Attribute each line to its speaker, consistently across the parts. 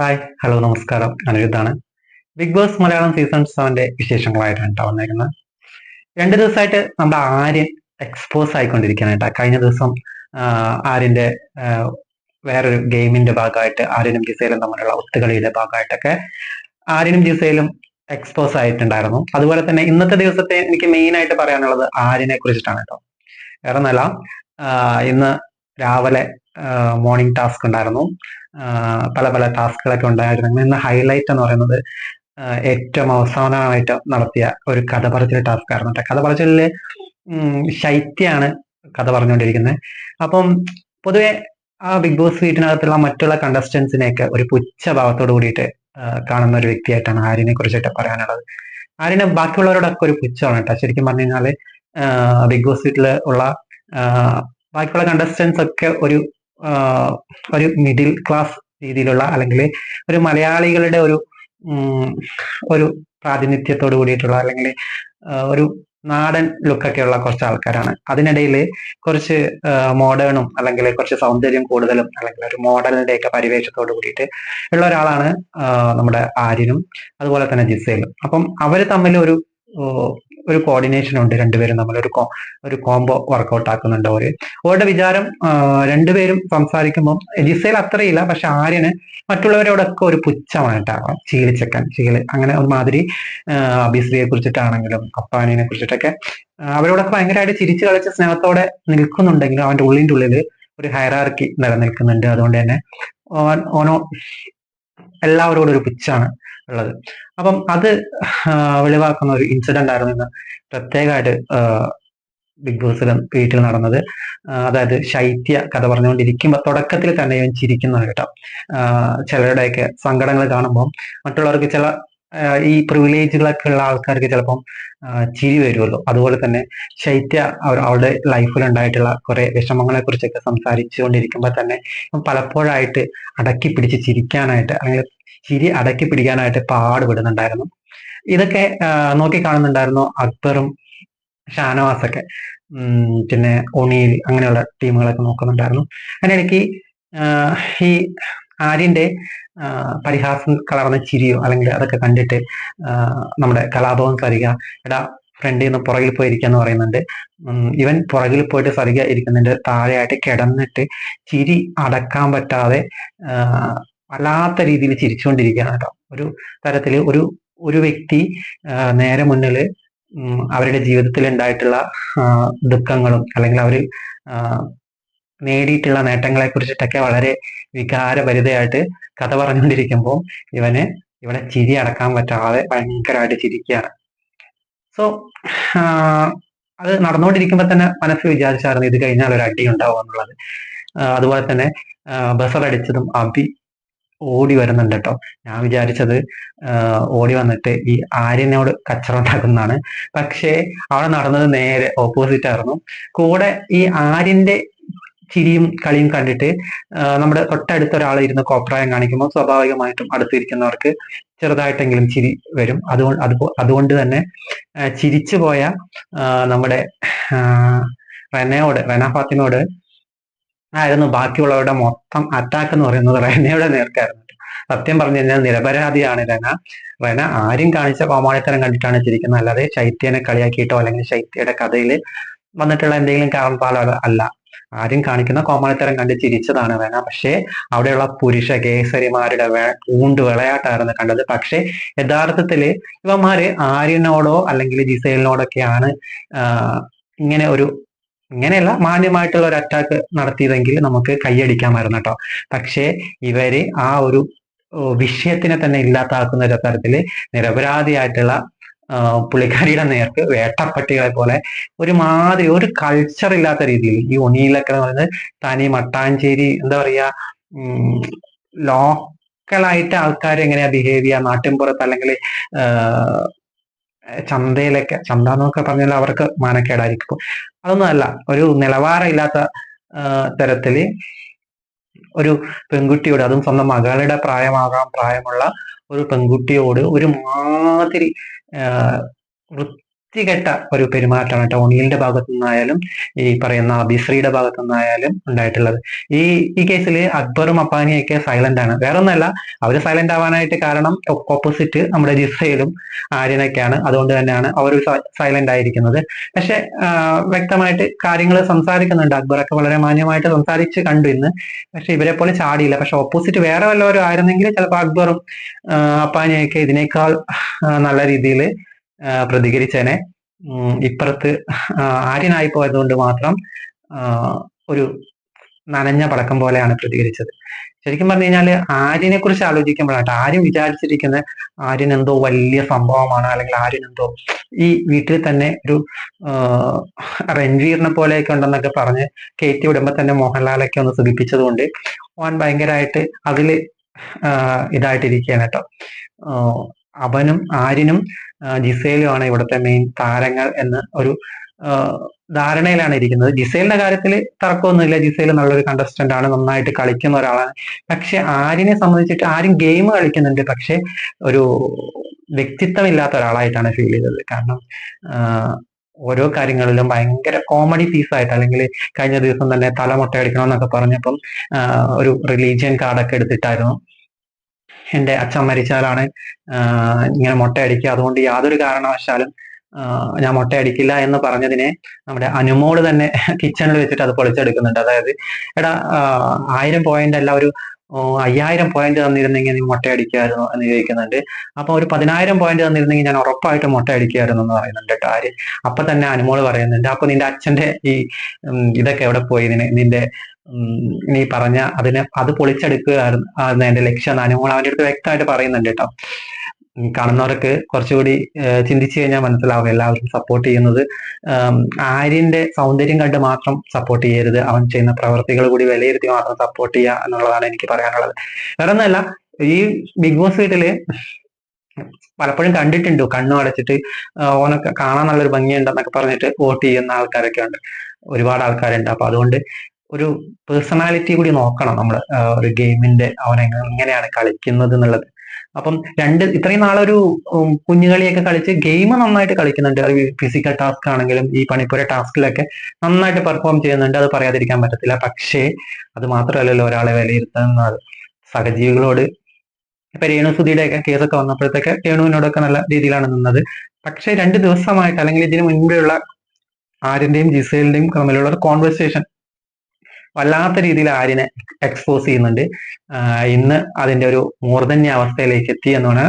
Speaker 1: Hi hello നമസ്കാരം. അനിരുദ്ധാണ്. Big boss Malayalam season 7 വിശേഷങ്ങളായിട്ടാണ് കേട്ടോ വന്നേക്കുന്നത്. 2 ദിവസമായിട്ട് നമ്മുടെ ആര്യൻ എക്സ്പോസ് ആയിക്കൊണ്ടിരിക്കുകയാണ് കേട്ടോ. കഴിഞ്ഞ ദിവസം ആര്യന്റെ വേറൊരു ഗെയിമിന്റെ ഭാഗമായിട്ട് ആര്യനും ജിസയിലും തമ്മിലുള്ള ഒത്തുകളിയുടെ ഭാഗമായിട്ടൊക്കെ ആര്യനും ജിസയിലും എക്സ്പോസ് ആയിട്ടുണ്ടായിരുന്നു. അതുപോലെ തന്നെ ഇന്നത്തെ ദിവസത്തെ എനിക്ക് മെയിൻ ആയിട്ട് പറയാനുള്ളത് ആര്യനെ കുറിച്ചിട്ടാണ് കേട്ടോ. വേറെ ഒന്നല്ല, ഇന്ന് രാവിലെ മോർണിംഗ് ടാസ്ക് ഉണ്ടായിരുന്നു. പല പല ടാസ്കുകളൊക്കെ ഉണ്ടായിരുന്നു. ഇന്ന് ഹൈലൈറ്റ് എന്ന് പറയുന്നത് ഏറ്റവും അവസാനമായിട്ട് നടത്തിയ ഒരു കഥ പറച്ചിൽ ടാസ്ക് ആയിരുന്നു കേട്ടോ. കഥ പറച്ചിലില് ശൈത്യാണ് കഥ പറഞ്ഞുകൊണ്ടിരിക്കുന്നത്. അപ്പം പൊതുവെ ആ ബിഗ് ബോസ് വീട്ടിനകത്തുള്ള മറ്റുള്ള കണ്ടസ്റ്റൻസിനെയൊക്കെ ഒരു പുച്ഛഭാവത്തോട് കൂടിയിട്ട് കാണുന്ന ഒരു വ്യക്തിയായിട്ടാണ് ആര്യനെ കുറിച്ചിട്ട് പറയാനുള്ളത്. ആര്യന് ബാക്കിയുള്ളവരോടൊക്കെ ഒരു പുച്ഛമാണ് കേട്ടോ. ശരിക്കും പറഞ്ഞു കഴിഞ്ഞാല് ബിഗ് ബോസ് വീട്ടിൽ ഉള്ള ബാക്കിയുള്ള കണ്ടസ്റ്റൻസ് ഒക്കെ ഒരു മിഡിൽ ക്ലാസ് രീതിയിലുള്ള, അല്ലെങ്കിൽ ഒരു മലയാളികളുടെ ഒരു പ്രാതിനിധ്യത്തോട് കൂടിയിട്ടുള്ള, അല്ലെങ്കിൽ ഒരു നാടൻ ലുക്കൊക്കെ ഉള്ള കുറച്ച് ആൾക്കാരാണ്. അതിനിടയിൽ കുറച്ച് മോഡേണും, അല്ലെങ്കിൽ കുറച്ച് സൗന്ദര്യം കൂടുതലും, അല്ലെങ്കിൽ ഒരു മോഡലിന്റെ ഒക്കെ പരിവേഷത്തോട് കൂടിയിട്ട് ഉള്ള ഒരാളാണ് നമ്മുടെ ആര്യനും അതുപോലെ തന്നെ ജിസയിലും. അപ്പം അവര് തമ്മിൽ ഒരു കോർഡിനേഷൻ ഉണ്ട്. രണ്ടുപേരും തമ്മിൽ ഒരു കോംബോ വർക്കൗട്ട് ആക്കുന്നുണ്ട്. അവരുടെ വിചാരം, രണ്ടുപേരും സംസാരിക്കുമ്പോൾ ജിസയിൽ അത്രയില്ല, പക്ഷെ ആര്യന് മറ്റുള്ളവരോടൊക്കെ ഒരു പുച്ഛമാണ് കേട്ടോ. ചീള് അങ്ങനെ ഒരുമാതിരി അഭിശ്രീയെ കുറിച്ചിട്ടാണെങ്കിലും അപ്പാനിനെ കുറിച്ചിട്ടൊക്കെ അവരോടൊക്കെ ഭയങ്കരമായിട്ട് ചിരിച്ചു കളിച്ച് സ്നേഹത്തോടെ നിൽക്കുന്നുണ്ടെങ്കിലും അവന്റെ ഉള്ളിന്റെ ഉള്ളില് ഒരു ഹൈറാർക്കി നിലനിൽക്കുന്നുണ്ട്. അതുകൊണ്ട് തന്നെ ഓനോ എല്ലാവരോടും ഒരു പുച്ഛാണ് ഉള്ളത്. അപ്പം അത് വെളിവാക്കുന്ന ഒരു ഇൻസിഡന്റ് ആയിരുന്നു ഇന്ന് പ്രത്യേകമായിട്ട് ബിഗ് ബോസിലും വീട്ടിൽ നടന്നത്. അതായത് ശൈത്യ കഥ പറഞ്ഞുകൊണ്ടിരിക്കുമ്പോൾ തുടക്കത്തിൽ തന്നെ ഇവൻ ചിരിക്കുന്നത് കേട്ടോ. ചിലരുടെയൊക്കെ സങ്കടങ്ങൾ കാണുമ്പോൾ മറ്റുള്ളവർക്ക് ഈ പ്രിവിലേജുകളൊക്കെ ഉള്ള ആൾക്കാർക്ക് ചിലപ്പം ചിരി വരുമല്ലോ. അതുപോലെ തന്നെ ശൈത്യ അവളുടെ ലൈഫിൽ ഉണ്ടായിട്ടുള്ള കുറെ വിഷമങ്ങളെ കുറിച്ചൊക്കെ സംസാരിച്ചുകൊണ്ടിരിക്കുമ്പോൾ തന്നെ പലപ്പോഴായിട്ട് അടക്കി പിടിച്ച് ചിരിക്കാനായിട്ട്, അല്ലെങ്കിൽ ചിരി അടക്കി പിടിക്കാനായിട്ട് പാടുപെടുന്നുണ്ടായിരുന്നു. ഇതൊക്കെ നോക്കി കാണുന്നുണ്ടായിരുന്നു അക്ബറും ഷാനവാസൊക്കെ, പിന്നെ ഒണീൽ, അങ്ങനെയുള്ള ടീമുകളൊക്കെ നോക്കുന്നുണ്ടായിരുന്നു. അതിനിടയ്ക്ക് ഈ ആര്യന്റെ പരിഹാസം കളർന്ന ചിരിയോ അല്ലെങ്കിൽ അതൊക്കെ കണ്ടിട്ട് നമ്മുടെ കലാഭവൻ സരിക എടാ ഫ്രണ്ടിൽ നിന്ന് പുറകിൽ പോയി ഇരിക്കാന്ന് പറയുന്നുണ്ട്. ഇവൻ പുറകിൽ പോയിട്ട് സരിക ഇരിക്കുന്നുണ്ട്, താഴെയായിട്ട് കിടന്നിട്ട് ചിരി അടക്കാൻ പറ്റാതെ വല്ലാത്ത രീതിയിൽ ചിരിച്ചുകൊണ്ടിരിക്കുകയാണ് കേട്ടോ. ഒരു തരത്തില് ഒരു വ്യക്തി നേരെ മുന്നിൽ അവരുടെ ജീവിതത്തിൽ ഉണ്ടായിട്ടുള്ള ദുഃഖങ്ങളും, അല്ലെങ്കിൽ അവർ നേടിയിട്ടുള്ള നേട്ടങ്ങളെ കുറിച്ചിട്ടൊക്കെ വളരെ വികാരഭരിതയായിട്ട് കഥ പറഞ്ഞുകൊണ്ടിരിക്കുമ്പോൾ ഇവിടെ ചിരി അടക്കാൻ പറ്റാതെ ഭയങ്കരമായിട്ട് ചിരിക്കുകയാണ്. സോ അത് നടന്നുകൊണ്ടിരിക്കുമ്പോൾ തന്നെ മനസ്സിൽ വിചാരിച്ചായിരുന്നു ഇത് കഴിഞ്ഞാൽ ഒരു അടി ഉണ്ടാവും എന്നുള്ളത്. അതുപോലെ തന്നെ ബസർ അടിച്ചതും അഭി ഓടി വരുന്നുണ്ട് കേട്ടോ. ഞാൻ വിചാരിച്ചത് ഓടി വന്നിട്ട് ഈ ആര്യനോട് കച്ചറ ഉണ്ടാക്കുന്നതാണ്. പക്ഷേ അവിടെ നടന്നത് നേരെ ഓപ്പോസിറ്റ് ആയിരുന്നു. കൂടെ ഈ ആര്യന്റെ ചിരിയും കളിയും കണ്ടിട്ട് നമ്മുടെ തൊട്ടടുത്ത ഒരാൾ ഇരുന്ന് കോപ്രായം കാണിക്കുമ്പോൾ സ്വാഭാവികമായിട്ടും അടുത്തിരിക്കുന്നവർക്ക് ചെറുതായിട്ടെങ്കിലും ചിരി വരും. അതുകൊണ്ട് തന്നെ ചിരിച്ചു പോയ നമ്മുടെ റെന ഫാത്തിമയോട് ആയിരുന്നു ബാക്കിയുള്ളവരുടെ മൊത്തം അറ്റാക്ക് എന്ന് പറയുന്നത് റെനയുടെ നേർക്കായിരുന്നു. സത്യം പറഞ്ഞു കഴിഞ്ഞാൽ നിരപരാധിയാണ് റെന ആരും കാണിച്ച കോമാളിത്തരം കണ്ടിട്ടാണ് ചിരിക്കുന്നത്, അല്ലാതെ ശൈത്യനെ കളിയാക്കിയിട്ടോ അല്ലെങ്കിൽ ശൈത്യയുടെ കഥയിൽ വന്നിട്ടുള്ള എന്തെങ്കിലും കാരണത്താലോ അല്ല. ആരും കാണിക്കുന്ന കോമാളിത്തരം കണ്ട് ചിരിച്ചതാണ് റെന. പക്ഷേ അവിടെയുള്ള പുരുഷ കേസരിമാരുടെ വിളയാട്ടായിരുന്നു കണ്ടത്. പക്ഷെ യഥാർത്ഥത്തില് ഇവന്മാര് ആര്യനോടോ അല്ലെങ്കിൽ ജിസേലിനോടൊക്കെയാണ് ഇങ്ങനെയല്ല മാന്യമായിട്ടുള്ള ഒരു അറ്റാക്ക് നടത്തിയതെങ്കിൽ നമുക്ക് കൈയടിക്കാമായിരുന്നു കേട്ടോ. പക്ഷേ ഇവര് ആ ഒരു വിഷയത്തിനെ തന്നെ ഇല്ലാത്താക്കുന്ന ഒരു തരത്തില് നിരപരാധിയായിട്ടുള്ള പുള്ളിക്കാരിയുടെ നേർക്ക് വേട്ടപ്പട്ടികളെ പോലെ ഒരുമാതിരി ഒരു കൾച്ചർ ഇല്ലാത്ത രീതിയിൽ ഈ ഒണിയിലൊക്കെ എന്ന് പറയുന്നത് തനി മട്ടാഞ്ചേരി എന്താ പറയാ ലോക്കലായിട്ട് ആൾക്കാർ എങ്ങനെയാ ബിഹേവ് ചെയ്യുക നാട്ടിൻപുറത്ത്, അല്ലെങ്കിൽ ചന്ത എന്നൊക്കെ പറഞ്ഞാൽ അവർക്ക് മാനക്കേടായിരിക്കും. അതൊന്നും അല്ല, ഒരു നിലവാരമില്ലാത്ത തരത്തില് ഒരു പെൺകുട്ടിയോട്, അതും സ്വന്തം മകളുടെ പ്രായമുള്ള ഒരു പെൺകുട്ടിയോട് ഒരുമാതിരി വൃത്തികെട്ട ഒരു പെരുമാറ്റമാണ് ടോണിയുടെ ഭാഗത്തു നിന്നായാലും ഈ പറയുന്ന അഭിശ്രീയുടെ ഭാഗത്തു നിന്നായാലും ഉണ്ടായിട്ടുള്ളത്. ഈ കേസിൽ അക്ബറും അപ്പാനിയൊക്കെ സൈലന്റ് ആണ്. വേറെ ഒന്നല്ല, അവര് സൈലന്റ് ആവാനായിട്ട് കാരണം ഓപ്പോസിറ്റ് നമ്മുടെ ജിസയിലും ആര്യനൊക്കെയാണ്. അതുകൊണ്ട് തന്നെയാണ് അവർ സൈലന്റ് ആയിരിക്കുന്നത്. പക്ഷെ വ്യക്തമായിട്ട് കാര്യങ്ങൾ സംസാരിക്കുന്നുണ്ട്. അക്ബറൊക്കെ വളരെ മാന്യമായിട്ട് സംസാരിച്ച് കണ്ടു ഇന്ന്. പക്ഷെ ഇവരെ പോലെ ചാടിയില്ല. പക്ഷെ ഓപ്പോസിറ്റ് വേറെ വല്ലവരും ആയിരുന്നെങ്കിൽ ചിലപ്പോൾ അക്ബറും അപ്പാനിയൊക്കെ ഇതിനേക്കാൾ നല്ല രീതിയിൽ പ്രതികരിച്ചേനെ. ഇപ്പുറത്ത് ആര്യനായി പോയത് കൊണ്ട് മാത്രം ഒരു നനഞ്ഞ പടക്കം പോലെയാണ് പ്രതികരിച്ചത്. ശരിക്കും പറഞ്ഞു കഴിഞ്ഞാൽ ആര്യനെ കുറിച്ച് ആലോചിക്കുമ്പോഴാണ് ആര്യൻ വിചാരിച്ചിരിക്കുന്നത് ആര്യൻ എന്തോ വലിയ സംഭവമാണ്, അല്ലെങ്കിൽ ആര്യൻ എന്തോ ഈ വീട്ടിൽ തന്നെ ഒരു രൺവീറിനെ പോലെയൊക്കെ ഉണ്ടെന്നൊക്കെ പറഞ്ഞ് കയറ്റി വിടുമ്പോ തന്നെ മോഹൻലാലൊക്കെ ഒന്ന് സുഖിപ്പിച്ചത് കൊണ്ട് ഓൻ ഭയങ്കരമായിട്ട് അതില് ഇതായിട്ടിരിക്കുകയാണ് കേട്ടോ. അവനും ആര്യനും ജിസേലുമാണ് ഇവിടുത്തെ മെയിൻ താരങ്ങൾ എന്ന് ഒരു ധാരണയിലാണ് ഇരിക്കുന്നത്. ജിസേലിന്റെ കാര്യത്തിൽ തർക്കമൊന്നുമില്ല. ജിസേൽ നല്ലൊരു കണ്ടസ്റ്റന്റ് ആണ്, നന്നായിട്ട് കളിക്കുന്ന ഒരാളാണ്. പക്ഷെ ആര്യനെ സംബന്ധിച്ചിട്ട് ആര്യൻ ഗെയിം കളിക്കുന്നുണ്ട്, പക്ഷെ ഒരു വ്യക്തിത്വം ഇല്ലാത്ത ഒരാളായിട്ടാണ് ഫീൽ ചെയ്തത്. കാരണം ഓരോ കാര്യങ്ങളിലും ഭയങ്കര കോമഡി പീസായിട്ട്, അല്ലെങ്കിൽ കഴിഞ്ഞ ദിവസം തന്നെ തല മുട്ടയടിക്കണം എന്നൊക്കെ പറഞ്ഞപ്പം ഒരു റിലീജിയൻ കാർഡൊക്കെ എടുത്തിട്ടായിരുന്നു. എൻ്റെ അച്ഛൻ മരിച്ചാലാണ് ഇങ്ങനെ മുട്ടയടിക്കുക, അതുകൊണ്ട് യാതൊരു കാരണവശാലും ഞാൻ മുട്ടയടിക്കില്ല എന്ന് പറഞ്ഞതിനെ നമ്മുടെ അനുമോള് തന്നെ കിച്ചണിൽ വെച്ചിട്ട് അത് പൊളിച്ചെടുക്കുന്നുണ്ട്. അതായത് എടാ 1000 പോയിന്റ് അല്ല, ഒരു 5000 പോയിന്റ് തന്നിരുന്നെങ്കിൽ നീ മുട്ടയടിക്കുമായിരുന്നു എന്ന് ചോദിക്കുന്നുണ്ട്. അപ്പൊ ഒരു 10000 പോയിന്റ് തന്നിരുന്നെങ്കിൽ ഞാൻ ഉറപ്പായിട്ടും മുട്ടയടിക്കുമായിരുന്നു എന്ന് പറയുന്നുണ്ട് കേട്ടോ ആര്. അപ്പൊ തന്നെ അനുമോള് പറയുന്നുണ്ട്, അപ്പൊ നിന്റെ അച്ഛന്റെ ഈ ഇതൊക്കെ എവിടെ പോയി, നിന്റെ നീ പറഞ്ഞ അത് പൊളിച്ചെടുക്കുകയായിരുന്നു എന്റെ ലക്ഷ്യം. അനുമോൾ അവന്റെ അടുത്ത് വ്യക്തമായിട്ട് പറയുന്നുണ്ട് കേട്ടോ. കാണുന്നവർക്ക് കുറച്ചുകൂടി ചിന്തിച്ചു കഴിഞ്ഞാൽ മനസ്സിലാവും എല്ലാവരും സപ്പോർട്ട് ചെയ്യുന്നത് ആര്യന്റെ സൗന്ദര്യം കണ്ട് മാത്രം സപ്പോർട്ട് ചെയ്യരുത്, അവൻ ചെയ്യുന്ന പ്രവർത്തികൾ കൂടി വിലയിരുത്തി മാത്രം സപ്പോർട്ട് ചെയ്യുക എന്നുള്ളതാണ് എനിക്ക് പറയാനുള്ളത്. വേറെ ഒന്നല്ല, ഈ ബിഗ് ബോസ് വീട്ടില് പലപ്പോഴും കണ്ടിട്ടുണ്ട് കണ്ണു അടച്ചിട്ട് ഓനൊക്കെ കാണാൻ നല്ലൊരു ഭംഗിയുണ്ടെന്നൊക്കെ പറഞ്ഞിട്ട് വോട്ട് ചെയ്യുന്ന ആൾക്കാരൊക്കെ ഉണ്ട്, ഒരുപാട് ആൾക്കാരുണ്ട്. അപ്പൊ അതുകൊണ്ട് ഒരു പേഴ്സണാലിറ്റി കൂടി നോക്കണം നമ്മൾ ഒരു ഗെയിമിന്റെ അവൻ എങ്ങനെയാണ് കളിക്കുന്നത് എന്നുള്ളത്. അപ്പം ഇത്രയും നാളൊരു കുഞ്ഞുകളിയൊക്കെ കളിച്ച് ഗെയിം നന്നായിട്ട് കളിക്കുന്നുണ്ട്. ഫിസിക്കൽ ടാസ്ക് ആണെങ്കിലും ഈ പണിപ്പുര ടാസ്കിലൊക്കെ നന്നായിട്ട് പെർഫോം ചെയ്യുന്നുണ്ട്, അത് പറയാതിരിക്കാൻ പറ്റത്തില്ല. പക്ഷേ അത് മാത്രമല്ലല്ലോ ഒരാളെ വിലയിരുത്തുന്നത്, സഹജീവികളോട് ഇപ്പൊ രേണുസുധിയുടെ ഒക്കെ കേസൊക്കെ വന്നപ്പോഴത്തേക്ക് രേണുവിനോടൊക്കെ നല്ല രീതിയിലാണ് നിന്നത്. പക്ഷെ 2 ദിവസമായിട്ട് അല്ലെങ്കിൽ ഇതിനു മുൻപെയുള്ള ആര്യന്റെയും ജിസേലിന്റെയും തമ്മിലുള്ള ഒരു കോൺവെർസേഷൻ വല്ലാത്ത രീതിയിൽ ആര്യനെ എക്സ്പോസ് ചെയ്യുന്നുണ്ട്. ഇന്ന് അതിന്റെ ഒരു മൂർധന്യ അവസ്ഥയിലേക്ക് എത്തി എന്നാണ്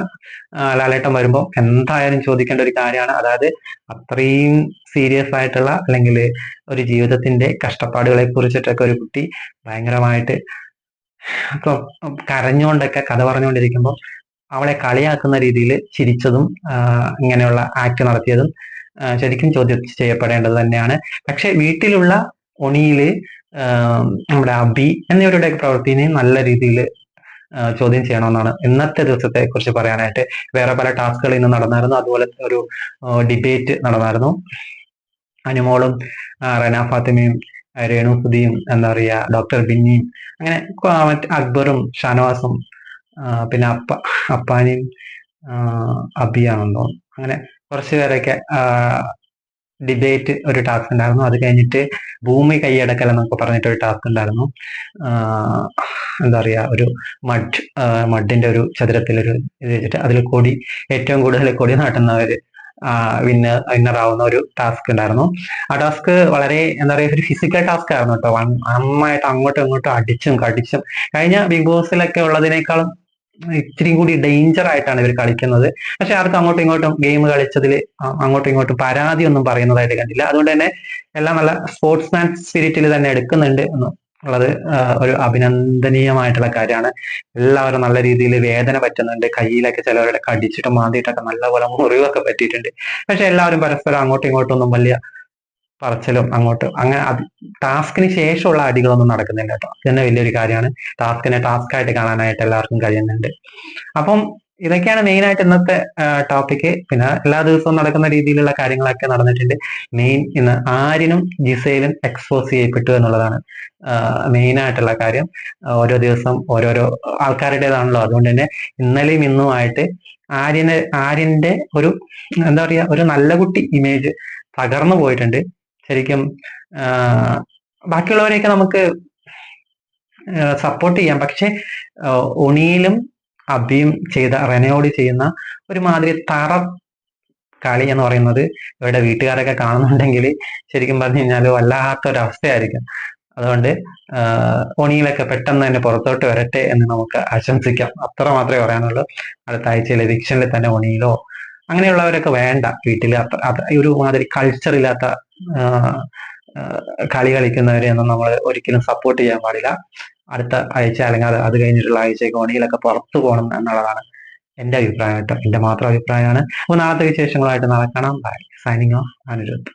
Speaker 1: ലാലേട്ടൻ വരുമ്പോൾ എന്തായാലും ചോദിക്കേണ്ട ഒരു കാര്യമാണ്. അതായത് അത്രയും സീരിയസ് ആയിട്ടുള്ള അല്ലെങ്കിൽ ഒരു ജീവിതത്തിന്റെ കഷ്ടപ്പാടുകളെ കുറിച്ചിട്ടൊക്കെ ഒരു കുട്ടി ഭയങ്കരമായിട്ട് കരഞ്ഞുകൊണ്ടൊക്കെ കഥ പറഞ്ഞുകൊണ്ടിരിക്കുമ്പോൾ അവളെ കളിയാക്കുന്ന രീതിയിൽ ചിരിച്ചതും ഇങ്ങനെയുള്ള ആക്ട് നടത്തിയതും ശരിക്കും ചോദ്യം ചെയ്യപ്പെടേണ്ടത് തന്നെയാണ്. പക്ഷെ വീട്ടിലുള്ള ഒണിയില് നമ്മുടെ അബി എന്നിവരുടെ പ്രവൃത്തിനെ നല്ല രീതിയിൽ ചോദ്യം ചെയ്യണമെന്നാണ് ഇന്നത്തെ ദിവസത്തെ കുറിച്ച് പറയാനായിട്ട്. വേറെ പല ടാസ്കുകൾ ഇന്ന് നടന്നായിരുന്നു. അതുപോലെ ഒരു ഡിബേറ്റ് നടന്നായിരുന്നു. അനുമോളും റന ഫാത്തിമയും രേണുസുധിയും എന്താ പറയുക ഡോക്ടർ ബിന്നിയും അങ്ങനെ അക്ബറും ഷാനവാസും പിന്നെ അപ്പാനിയും അബിയാണെന്നോ അങ്ങനെ കുറച്ചു പേരൊക്കെ ഡിബേറ്റ് ഒരു ടാസ്ക് ഉണ്ടായിരുന്നു. അത് കഴിഞ്ഞിട്ട് ഭൂമി കൈയടക്കൽ എന്നൊക്കെ പറഞ്ഞിട്ട് ഒരു ടാസ്ക് ഉണ്ടായിരുന്നു. എന്താ പറയാ ഒരു മഡിന്റെ ഒരു ചതുരത്തിലൊരു ഇത് വെച്ചിട്ട് അതിൽ ഏറ്റവും കൂടുതൽ കൊടി നാട്ടുന്നവര് വിന്നറാവുന്ന ഒരു ടാസ്ക് ഉണ്ടായിരുന്നു. ആ ടാസ്ക് വളരെ എന്താ പറയുക ഒരു ഫിസിക്കൽ ടാസ്ക് ആയിരുന്നു കേട്ടോ. നന്നായിട്ട് അങ്ങോട്ടും ഇങ്ങോട്ടും അടിച്ചും കടിച്ചും കഴിഞ്ഞ ബിഗ് ബോസിലൊക്കെ ഉള്ളതിനേക്കാളും ഇച്ചിരി കൂടി ഡേഞ്ചർ ആയിട്ടാണ് ഇവർ കളിക്കുന്നത്. പക്ഷെ ആർക്കും അങ്ങോട്ടും ഇങ്ങോട്ടും ഗെയിം കളിച്ചതിൽ അങ്ങോട്ടും ഇങ്ങോട്ടും പരാതി ഒന്നും പറയുന്നതായിട്ട് കണ്ടില്ല. അതുകൊണ്ട് തന്നെ എല്ലാം നല്ല സ്പോർട്സ്മാൻ സ്പിരിറ്റിൽ തന്നെ എടുക്കുന്നുണ്ട് എന്നുള്ളത് ഒരു അഭിനന്ദനീയമായിട്ടുള്ള കാര്യമാണ്. എല്ലാവരും നല്ല രീതിയിൽ വേദന പറ്റുന്നുണ്ട്. കയ്യിലൊക്കെ ചിലവരുടെ കടിച്ചിട്ട് മാന്തിയിട്ടൊക്കെ നല്ലപോലെ മുറിവൊക്കെ പറ്റിയിട്ടുണ്ട്. പക്ഷെ എല്ലാവരും പരസ്പരം അങ്ങോട്ടും ഇങ്ങോട്ടും ഒന്നും വലിയ പറച്ചിലും അങ്ങനെ ടാസ്കിന് ശേഷമുള്ള അടികളൊന്നും നടക്കുന്നില്ല കേട്ടോ. ഇത് തന്നെ വലിയൊരു കാര്യമാണ്. ടാസ്കിനെ ടാസ്ക് ആയിട്ട് കാണാനായിട്ട് എല്ലാവർക്കും കഴിയുന്നുണ്ട്. അപ്പം ഇതൊക്കെയാണ് മെയിൻ ആയിട്ട് ഇന്നത്തെ ടോപ്പിക്ക്. പിന്നെ എല്ലാ ദിവസവും നടക്കുന്ന രീതിയിലുള്ള കാര്യങ്ങളൊക്കെ നടന്നിട്ടുണ്ട്. മെയിൻ ഇന്ന് ആര്യനും ജിസയിലും എക്സ്പോസ് ചെയ്യപ്പെട്ടു എന്നുള്ളതാണ് മെയിൻ ആയിട്ടുള്ള കാര്യം. ഓരോ ദിവസം ഓരോരോ ആൾക്കാരുടേതാണല്ലോ, അതുകൊണ്ട് തന്നെ ഇന്നലെയും ഇന്നുമായിട്ട് ആര്യന്റെ ഒരു എന്താ പറയാ, ഒരു നല്ല കുട്ടി ഇമേജ് തകർന്നു പോയിട്ടുണ്ട് ശരിക്കും. ബാക്കിയുള്ളവരെയൊക്കെ നമുക്ക് സപ്പോർട്ട് ചെയ്യാം, പക്ഷെ ഒണിയിലും അബിയും ചെയ്ത റെനയോട് ചെയ്യുന്ന ഒരുമാതിരി തറ കളി എന്ന് പറയുന്നത് ഇവരുടെ വീട്ടുകാരൊക്കെ കാണുന്നുണ്ടെങ്കിൽ ശരിക്കും പറഞ്ഞു കഴിഞ്ഞാൽ വല്ലാത്തൊരവസ്ഥയായിരിക്കും. അതുകൊണ്ട് ഒണിയിലൊക്കെ പെട്ടെന്ന് തന്നെ പുറത്തോട്ട് വരട്ടെ എന്ന് നമുക്ക് ആശംസിക്കാം. അത്ര മാത്രമേ പറയാനുള്ളൂ. അടുത്ത ആഴ്ചയിലെ എവിക്ഷനിൽ തന്നെ ഒണിയിലോ അങ്ങനെയുള്ളവരൊക്കെ വേണ്ട വീട്ടിൽ. ഒരു മാതിരി കൾച്ചർ ഇല്ലാത്ത കളി കളിക്കുന്നവരെയൊന്നും നമ്മൾ ഒരിക്കലും സപ്പോർട്ട് ചെയ്യാൻ പാടില്ല. അടുത്ത ആഴ്ച അല്ലെങ്കിൽ അത് കഴിഞ്ഞിട്ടുള്ള ആഴ്ചയൊക്കെ ഒണിയിലൊക്കെ പുറത്തു പോകണം എന്നുള്ളതാണ് എൻ്റെ അഭിപ്രായം കേട്ടോ. എൻ്റെ മാത്രം അഭിപ്രായമാണ്. അപ്പോൾ നാളത്തെ വിശേഷങ്ങളായിട്ട് നാളെ കാണാം. ബൈ. Signing off, Anirudh.